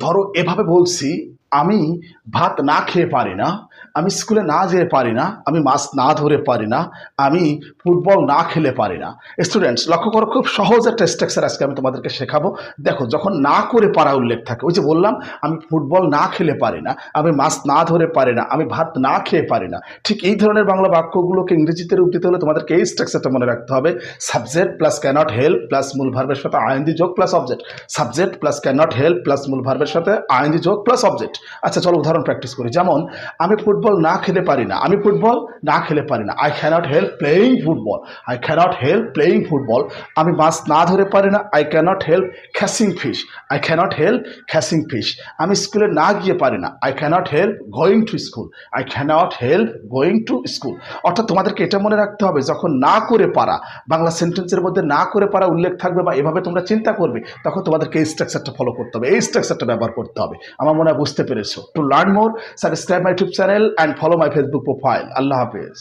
ধরো এভাবে বলছি, আমি ভাত না খেয়ে পারি না, আমি স্কুলে না যেতে পারি না, আমি মাছ না ধরে পারি না, আমি ফুটবল না খেলে পারি না। স্টুডেন্টস লক্ষ্য করো, খুব সহজ একটা স্ট্রাকচার আজকে আমি তোমাদেরকে শেখাবো। দেখো, যখন না করে পারা উল্লেখ থাকে, ওই যে বললাম আমি ফুটবল না খেলে পারি না, আমি মাছ না ধরে পারি না, আমি ভাত না খেয়ে পারি না, ঠিক এই ধরনের বাংলা বাক্যগুলোকে ইংরেজিতে রূপ দিতে হলে তোমাদেরকে এই স্ট্রাকচারটা মনে রাখতে হবে। Subject plus cannot help plus মূল ভার্বের সাথে আইএনজি যোগ plus object. Subject plus cannot help plus মূল ভার্বের সাথে আইএনজি যোগ প্লাস অবজেক্ট। আচ্ছা চলো উদাহরণ প্র্যাকটিস করি। যেমন আমি ফুটবল না খেলে পারি না, আমি ফুটবল না খেলে পারি না, I cannot help playing football, I cannot help playing football. আমি মাছ না ধরে পারি না, I cannot help catching fish, I cannot help catching fish. আমি স্কুলে না গিয়ে পারি না, I cannot help going to school, I cannot help going to school. অর্থাৎ তোমাদেরকে এটা মনে রাখতে হবে, যখন না করে পারা বাংলা সেন্টেন্সের মধ্যে না করে পারা উল্লেখ থাকবে বা এভাবে তোমরা চিন্তা করবে, তখন তোমাদেরকে এই স্ট্রাকচারটা ফলো করতে হবে, এই স্ট্রাকচারটা ব্যবহার করতে হবে। আমার মনে হয় বুঝতে পেরেছো। To learn more, subscribe my YouTube channel and follow my Facebook profile. আল্লাহ হাফেজ।